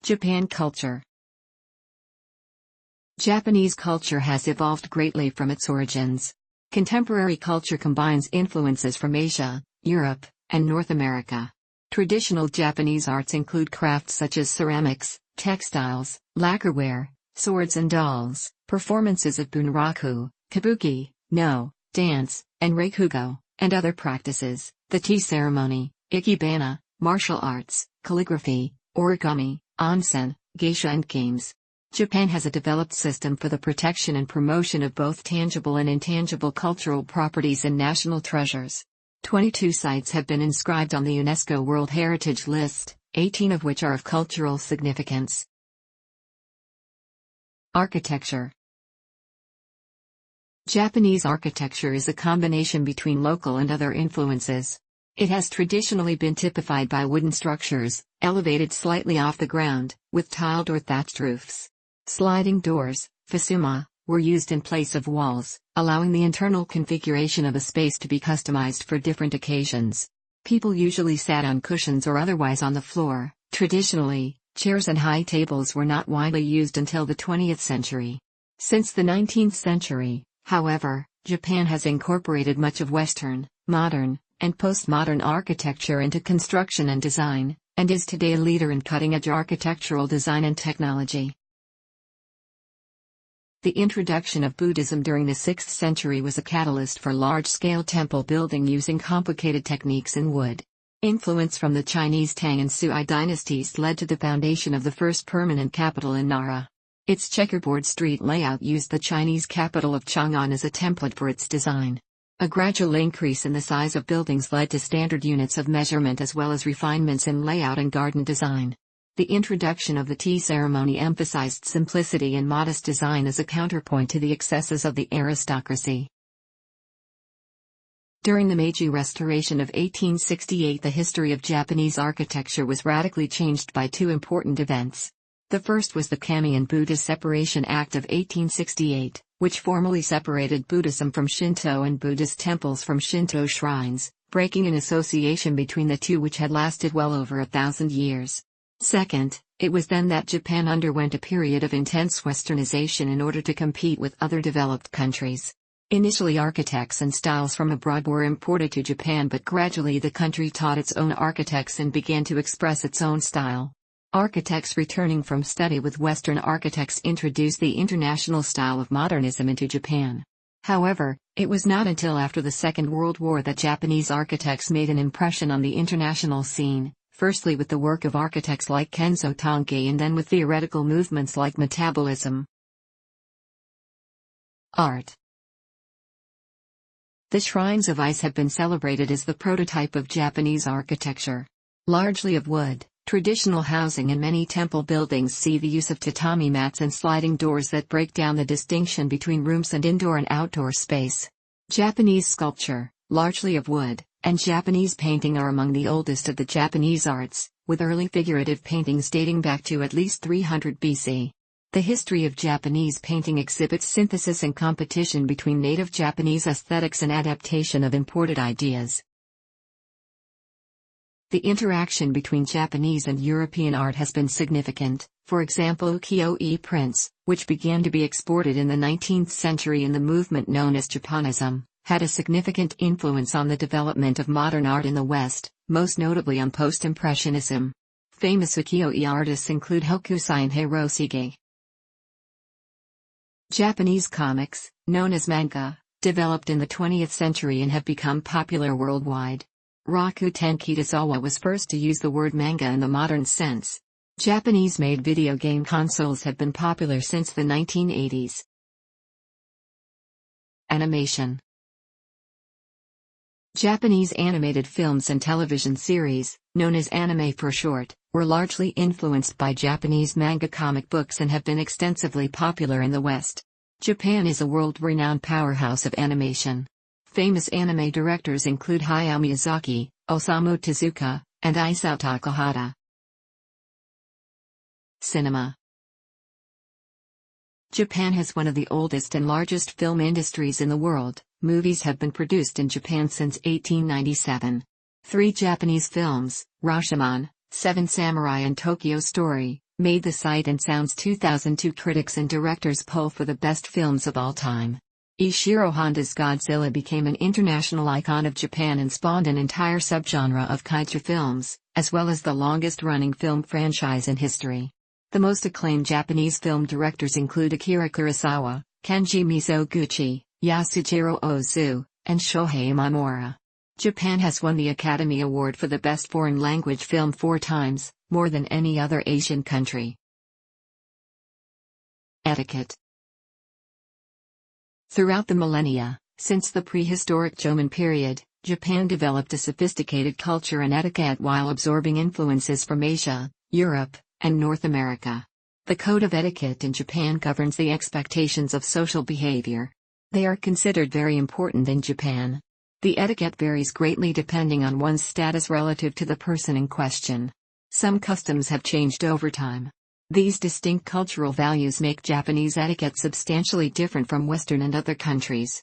Japan culture. Japanese culture has evolved greatly from its origins. Contemporary culture combines influences from Asia, Europe, and North America. Traditional Japanese arts include crafts such as ceramics, textiles, lacquerware, swords and dolls, performances of bunraku, kabuki, no, dance, and rakugo, and other practices, the tea ceremony, ikebana, martial arts, calligraphy, origami, onsen, geisha and games. Japan has a developed system for the protection and promotion of both tangible and intangible cultural properties and national treasures. 22 sites have been inscribed on the UNESCO World Heritage List, 18 of which are of cultural significance. Architecture. Japanese architecture is a combination between local and other influences. It has traditionally been typified by wooden structures, elevated slightly off the ground, with tiled or thatched roofs. Sliding doors, fusuma, were used in place of walls, allowing the internal configuration of a space to be customized for different occasions. People usually sat on cushions or otherwise on the floor. Traditionally, chairs and high tables were not widely used until the 20th century. Since the 19th century, however, Japan has incorporated much of Western, modern, and postmodern architecture into construction and design, and is today a leader in cutting-edge architectural design and technology. The introduction of Buddhism during the 6th century was a catalyst for large-scale temple building using complicated techniques in wood. Influence from the Chinese Tang and Sui dynasties led to the foundation of the first permanent capital in Nara. Its checkerboard street layout used the Chinese capital of Chang'an as a template for its design. A gradual increase in the size of buildings led to standard units of measurement as well as refinements in layout and garden design. The introduction of the tea ceremony emphasized simplicity and modest design as a counterpoint to the excesses of the aristocracy. During the Meiji Restoration of 1868, the history of Japanese architecture was radically changed by two important events. The first was the Kami and Buddha Separation Act of 1868, which formally separated Buddhism from Shinto and Buddhist temples from Shinto shrines, breaking an association between the two which had lasted well over 1,000 years. Second, it was then that Japan underwent a period of intense westernization in order to compete with other developed countries. Initially, architects and styles from abroad were imported to Japan, but gradually the country taught its own architects and began to express its own style. Architects returning from study with Western architects introduced the international style of modernism into Japan. However, it was not until after the Second World War that Japanese architects made an impression on the international scene, firstly with the work of architects like Kenzo Tange and then with theoretical movements like metabolism. Art. The shrines of ice have been celebrated as the prototype of Japanese architecture. Largely of wood, traditional housing and many temple buildings see the use of tatami mats and sliding doors that break down the distinction between rooms and indoor and outdoor space. Japanese sculpture, largely of wood, and Japanese painting are among the oldest of the Japanese arts, with early figurative paintings dating back to at least 300 BC. The history of Japanese painting exhibits synthesis and competition between native Japanese aesthetics and adaptation of imported ideas. The interaction between Japanese and European art has been significant. For example, ukiyo-e prints, which began to be exported in the 19th century in the movement known as Japonism, had a significant influence on the development of modern art in the West, most notably on post-impressionism. Famous ukiyo-e artists include Hokusai and Hirosige. Japanese comics, known as manga, developed in the 20th century and have become popular worldwide. Rakuten Kitazawa was first to use the word manga in the modern sense. Japanese-made video game consoles have been popular since the 1980s. Animation. Japanese animated films and television series, known as anime for short, were largely influenced by Japanese manga comic books and have been extensively popular in the West. Japan is a world-renowned powerhouse of animation. Famous anime directors include Hayao Miyazaki, Osamu Tezuka, and Isao Takahata. Cinema. Japan has one of the oldest and largest film industries in the world. Movies have been produced in Japan since 1897. 3 Japanese films, Rashomon, Seven Samurai and Tokyo Story, made the Sight and Sound's 2002 Critics and Directors poll for the best films of all time. Ishiro Honda's Godzilla became an international icon of Japan and spawned an entire subgenre of kaiju films, as well as the longest-running film franchise in history. The most acclaimed Japanese film directors include Akira Kurosawa, Kenji Mizoguchi, Yasujiro Ozu, and Shohei Imamura. Japan has won the Academy Award for the Best Foreign Language Film 4 times, more than any other Asian country. Etiquette. Throughout the millennia, since the prehistoric Jomon period, Japan developed a sophisticated culture and etiquette while absorbing influences from Asia, Europe, and North America. The code of etiquette in Japan governs the expectations of social behavior. They are considered very important in Japan. The etiquette varies greatly depending on one's status relative to the person in question. Some customs have changed over time. These distinct cultural values make Japanese etiquette substantially different from Western and other countries.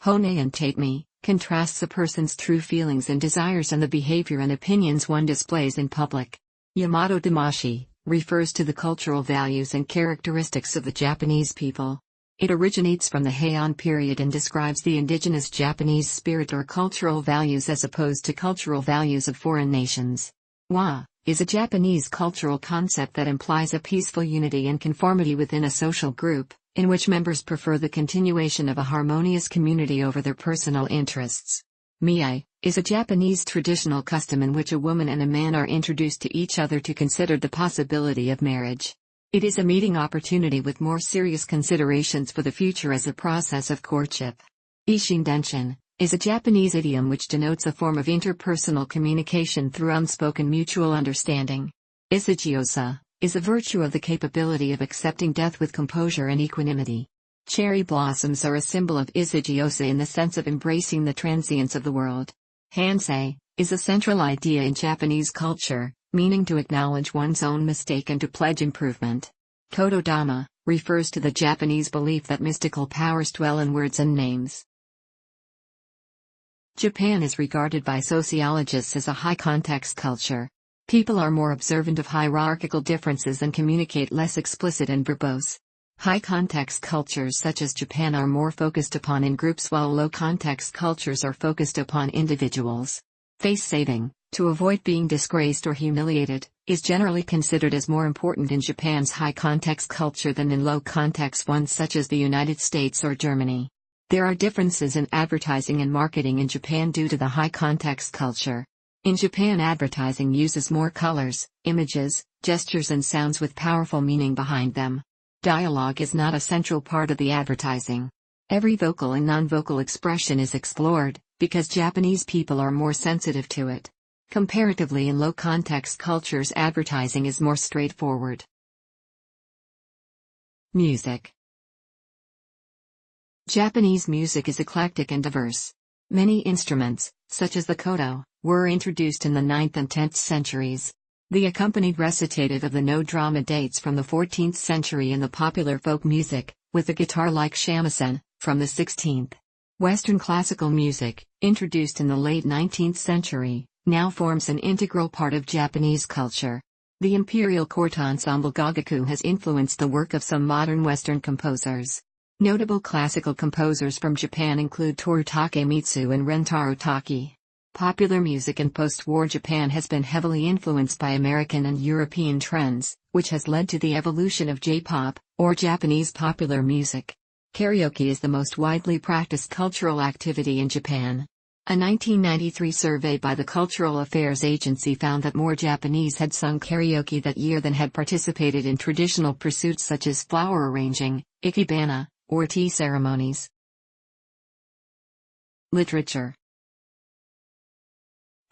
Hone and tateme contrasts a person's true feelings and desires and the behavior and opinions one displays in public. Yamato damashi refers to the cultural values and characteristics of the Japanese people. It originates from the Heian period and describes the indigenous Japanese spirit or cultural values as opposed to cultural values of foreign nations. Wa is a Japanese cultural concept that implies a peaceful unity and conformity within a social group, in which members prefer the continuation of a harmonious community over their personal interests. Miai is a Japanese traditional custom in which a woman and a man are introduced to each other to consider the possibility of marriage. It is a meeting opportunity with more serious considerations for the future as a process of courtship. Isshin-denshin is a Japanese idiom which denotes a form of interpersonal communication through unspoken mutual understanding. Isagiosa is a virtue of the capability of accepting death with composure and equanimity. Cherry blossoms are a symbol of isagiosa in the sense of embracing the transience of the world. Hansei is a central idea in Japanese culture, meaning to acknowledge one's own mistake and to pledge improvement. Kododama refers to the Japanese belief that mystical powers dwell in words and names. Japan is regarded by sociologists as a high-context culture. People are more observant of hierarchical differences and communicate less explicit and verbose. High-context cultures such as Japan are more focused upon in groups while low-context cultures are focused upon individuals. Face-saving, to avoid being disgraced or humiliated, is generally considered as more important in Japan's high-context culture than in low-context ones such as the United States or Germany. There are differences in advertising and marketing in Japan due to the high-context culture. In Japan, advertising uses more colors, images, gestures and sounds with powerful meaning behind them. Dialogue is not a central part of the advertising. Every vocal and non-vocal expression is explored, because Japanese people are more sensitive to it. Comparatively, in low-context cultures, advertising is more straightforward. Music. Japanese music is eclectic and diverse. Many instruments, such as the koto, were introduced in the 9th and 10th centuries. The accompanied recitative of the no drama dates from the 14th century in the popular folk music, with a guitar like shamisen, from the 16th. Western classical music, introduced in the late 19th century, now forms an integral part of Japanese culture. The Imperial Court Ensemble Gagaku has influenced the work of some modern Western composers. Notable classical composers from Japan include Toru Takemitsu and Rentaro Taki. Popular music in post-war Japan has been heavily influenced by American and European trends, which has led to the evolution of J-pop, or Japanese popular music. Karaoke is the most widely practiced cultural activity in Japan. A 1993 survey by the Cultural Affairs Agency found that more Japanese had sung karaoke that year than had participated in traditional pursuits such as flower arranging, ikebana, or tea ceremonies. Literature.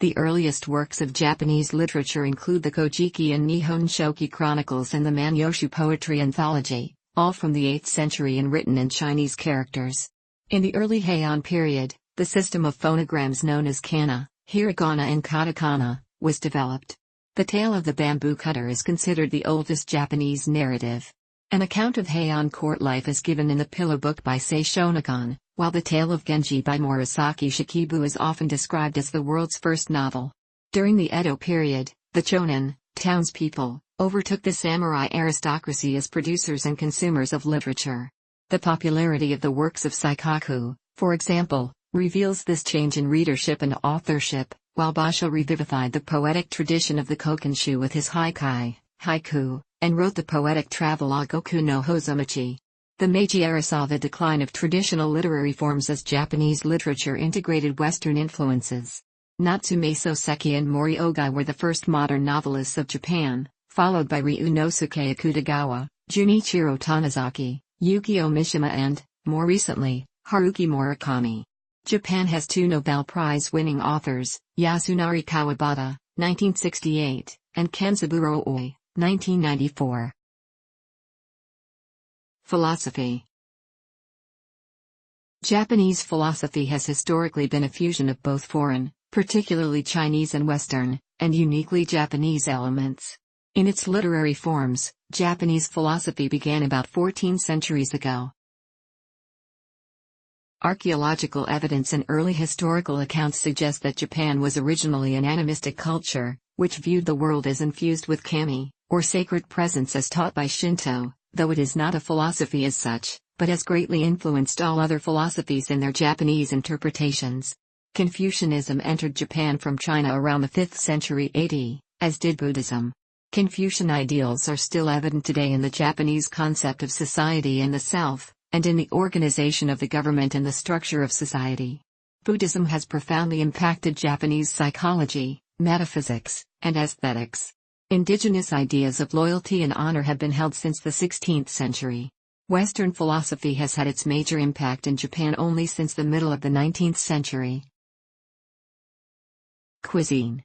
The earliest works of Japanese literature include the Kojiki and Nihon Shoki Chronicles and the Manyoshu Poetry Anthology, all from the 8th century and written in Chinese characters. In the early Heian period, the system of phonograms known as kana, hiragana and katakana, was developed. The Tale of the Bamboo Cutter is considered the oldest Japanese narrative. An account of Heian court life is given in the Pillow Book by Sei Shonagon, while the Tale of Genji by Murasaki Shikibu is often described as the world's first novel. During the Edo period, the Chonin, townspeople, overtook the samurai aristocracy as producers and consumers of literature. The popularity of the works of Saikaku, for example, reveals this change in readership and authorship, while Basho revivified the poetic tradition of the Kokanshu with his haiku, and wrote the poetic travelogue Goku no Hozomachi. The Meiji era saw the decline of traditional literary forms as Japanese literature integrated Western influences. Natsume Soseki and Mori Ogai were the first modern novelists of Japan, followed by Ryunosuke Akutagawa, Junichiro Tanizaki, Yukio Mishima and, more recently, Haruki Murakami. Japan has two Nobel Prize-winning authors, Yasunari Kawabata, 1968, and Kenzaburo Oi, 1994. Philosophy. Japanese philosophy has historically been a fusion of both foreign, particularly Chinese and Western, and uniquely Japanese elements. In its literary forms, Japanese philosophy began about 14 centuries ago. Archaeological evidence and early historical accounts suggest that Japan was originally an animistic culture, which viewed the world as infused with kami, or sacred presence as taught by Shinto, though it is not a philosophy as such, but has greatly influenced all other philosophies in their Japanese interpretations. Confucianism entered Japan from China around the 5th century AD, as did Buddhism. Confucian ideals are still evident today in the Japanese concept of society and the self, and in the organization of the government and the structure of society. Buddhism has profoundly impacted Japanese psychology, metaphysics, and aesthetics. Indigenous ideas of loyalty and honor have been held since the 16th century. Western philosophy has had its major impact in Japan only since the middle of the 19th century. Cuisine.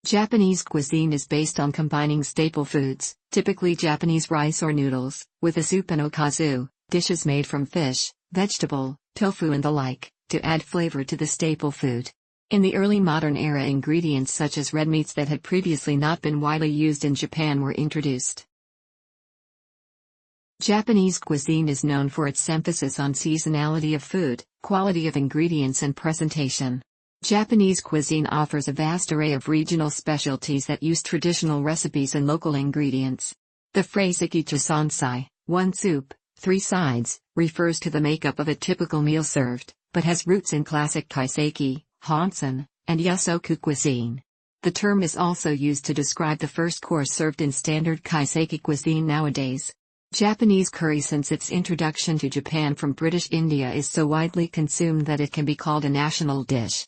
Japanese cuisine is based on combining staple foods, typically Japanese rice or noodles, with a soup and okazu, dishes made from fish, vegetable, tofu and the like, to add flavor to the staple food. In the early modern era, ingredients such as red meats that had previously not been widely used in Japan were introduced. Japanese cuisine is known for its emphasis on seasonality of food, quality of ingredients and presentation. Japanese cuisine offers a vast array of regional specialties that use traditional recipes and local ingredients. The phrase ikicha sansai, one soup, three sides, refers to the makeup of a typical meal served, but has roots in classic kaiseki, Hansen, and Yosoku cuisine. The term is also used to describe the first course served in standard kaiseki cuisine nowadays. Japanese curry, since its introduction to Japan from British India, is so widely consumed that it can be called a national dish.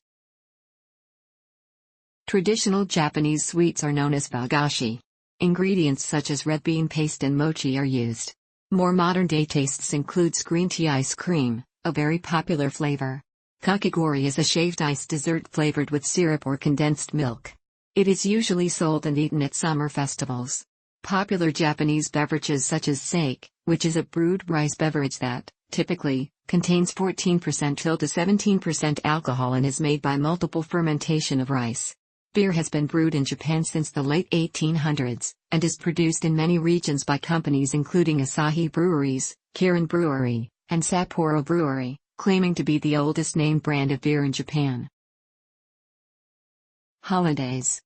Traditional Japanese sweets are known as bagashi. Ingredients such as red bean paste and mochi are used. More modern-day tastes include green tea ice cream, a very popular flavor. Kakigori is a shaved ice dessert flavored with syrup or condensed milk. It is usually sold and eaten at summer festivals. Popular Japanese beverages such as sake, which is a brewed rice beverage that, typically, contains 14% to 17% alcohol and is made by multiple fermentation of rice. Beer has been brewed in Japan since the late 1800s, and is produced in many regions by companies including Asahi Breweries, Kirin Brewery, and Sapporo Brewery, claiming to be the oldest named brand of beer in Japan. Holidays.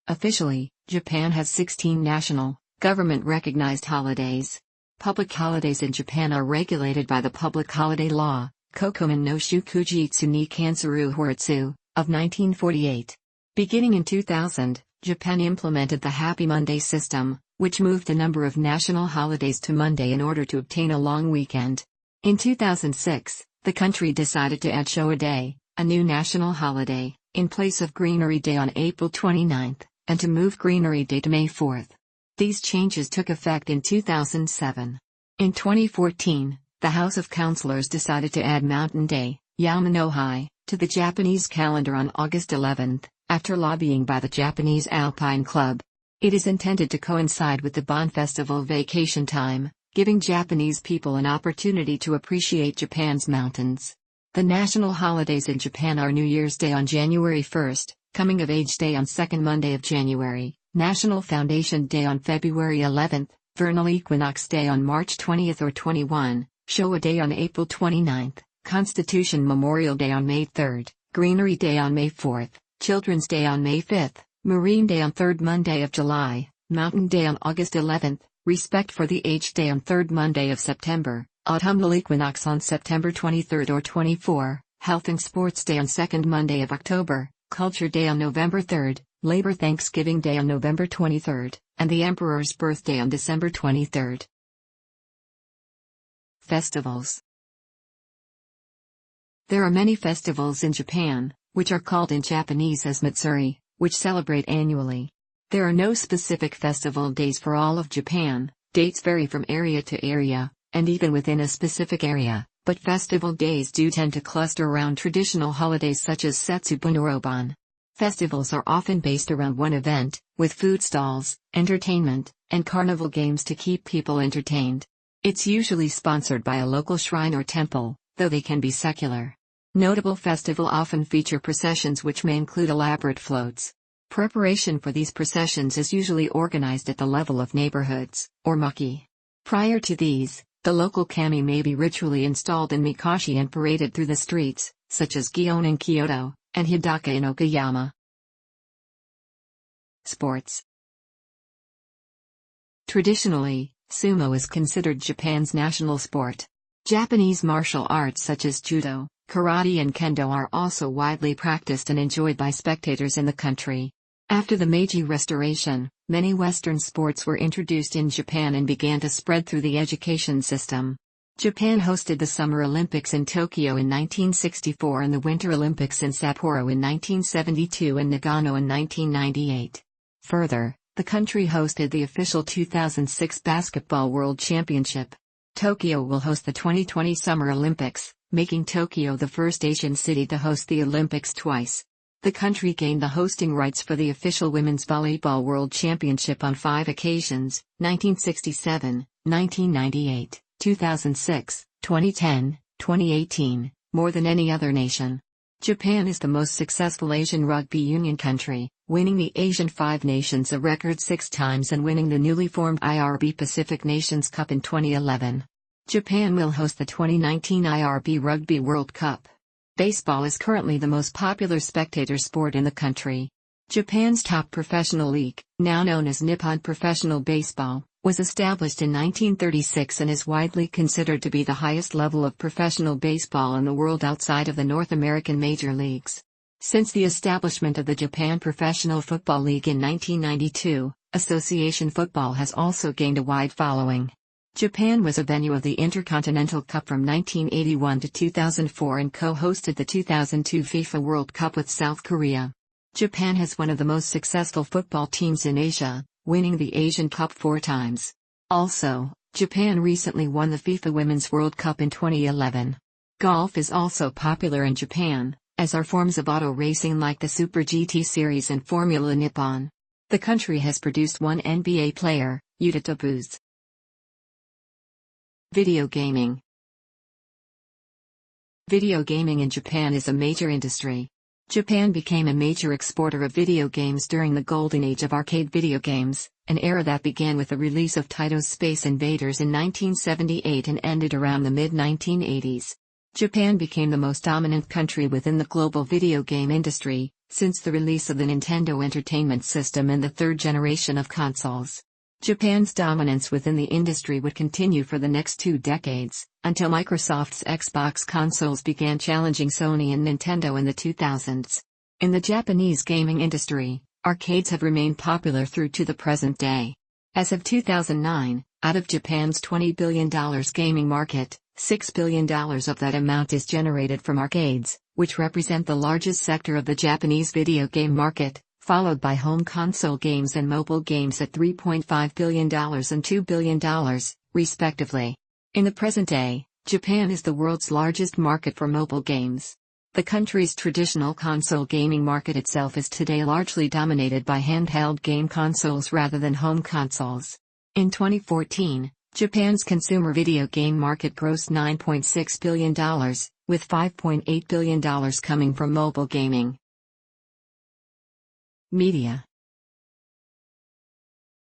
Officially, Japan has 16 national, government-recognized holidays. Public holidays in Japan are regulated by the Public Holiday Law, Kokomin no Shukujitsu ni Kansuru Horitsu, of 1948. Beginning in 2000, Japan implemented the Happy Monday system, which moved a number of national holidays to Monday in order to obtain a long weekend. In 2006, the country decided to add Showa Day, a new national holiday, in place of Greenery Day on April 29, and to move Greenery Day to May 4. These changes took effect in 2007. In 2014, the House of Councillors decided to add Mountain Day, Yamanohai, to the Japanese calendar on August 11, after lobbying by the Japanese Alpine Club. It is intended to coincide with the Bon Festival vacation time, giving Japanese people an opportunity to appreciate Japan's mountains. The national holidays in Japan are New Year's Day on January 1, Coming of Age Day on second Monday of January, National Foundation Day on February 11, Vernal Equinox Day on March 20 or 21, Showa Day on April 29, Constitution Memorial Day on May 3, Greenery Day on May 4, Children's Day on May 5th, Marine Day on 3rd Monday of July, Mountain Day on August 11th, Respect for the Aged Day on 3rd Monday of September, Autumnal Equinox on September 23rd or 24, Health and Sports Day on 2nd Monday of October, Culture Day on November 3rd, Labor Thanksgiving Day on November 23rd, and the Emperor's Birthday on December 23rd. Festivals. There are many festivals in Japan, which are called in Japanese as Matsuri, which celebrate annually. There are no specific festival days for all of Japan, dates vary from area to area, and even within a specific area, but festival days do tend to cluster around traditional holidays such as Setsubunoroban. Festivals are often based around one event, with food stalls, entertainment, and carnival games to keep people entertained. It's usually sponsored by a local shrine or temple, though they can be secular. Notable festivals often feature processions which may include elaborate floats. Preparation for these processions is usually organized at the level of neighborhoods, or maki. Prior to these, the local kami may be ritually installed in mikoshi and paraded through the streets, such as Gion in Kyoto, and Hidaka in Okayama. Sports. Traditionally, sumo is considered Japan's national sport. Japanese martial arts such as judo, karate and kendo are also widely practiced and enjoyed by spectators in the country. After the Meiji Restoration, many Western sports were introduced in Japan and began to spread through the education system. Japan hosted the Summer Olympics in Tokyo in 1964 and the Winter Olympics in Sapporo in 1972 and Nagano in 1998. Further, the country hosted the official 2006 Basketball World Championship. Tokyo will host the 2020 Summer Olympics, making Tokyo the first Asian city to host the Olympics twice. The country gained the hosting rights for the official Women's Volleyball World Championship on 5 occasions, 1967, 1998, 2006, 2010, 2018, more than any other nation. Japan is the most successful Asian rugby union country, winning the Asian Five Nations a record 6 times and winning the newly formed IRB Pacific Nations Cup in 2011. Japan will host the 2019 IRB Rugby World Cup. Baseball is currently the most popular spectator sport in the country. Japan's top professional league, now known as Nippon Professional Baseball, was established in 1936 and is widely considered to be the highest level of professional baseball in the world outside of the North American major leagues. Since the establishment of the Japan Professional Football League in 1992, association football has also gained a wide following. Japan was a venue of the Intercontinental Cup from 1981 to 2004 and co-hosted the 2002 FIFA World Cup with South Korea. Japan has one of the most successful football teams in Asia, winning the Asian Cup 4 times. Also, Japan recently won the FIFA Women's World Cup in 2011. Golf is also popular in Japan, as are forms of auto racing like the Super GT Series and Formula Nippon. The country has produced one NBA player, Yuta Tabuz. Video gaming. Video gaming in Japan is a major industry. Japan became a major exporter of video games during the golden age of arcade video games, an era that began with the release of Taito's Space Invaders in 1978 and ended around the mid-1980s. Japan became the most dominant country within the global video game industry, since the release of the Nintendo Entertainment System and the third generation of consoles. Japan's dominance within the industry would continue for the next 2 decades, until Microsoft's Xbox consoles began challenging Sony and Nintendo in the 2000s. In the Japanese gaming industry, arcades have remained popular through to the present day. As of 2009, out of Japan's $20 billion gaming market, $6 billion of that amount is generated from arcades, which represent the largest sector of the Japanese video game market, followed by home console games and mobile games at $3.5 billion and $2 billion, respectively. In the present day, Japan is the world's largest market for mobile games. The country's traditional console gaming market itself is today largely dominated by handheld game consoles rather than home consoles. In 2014, Japan's consumer video game market grossed $9.6 billion, with $5.8 billion coming from mobile gaming. Media.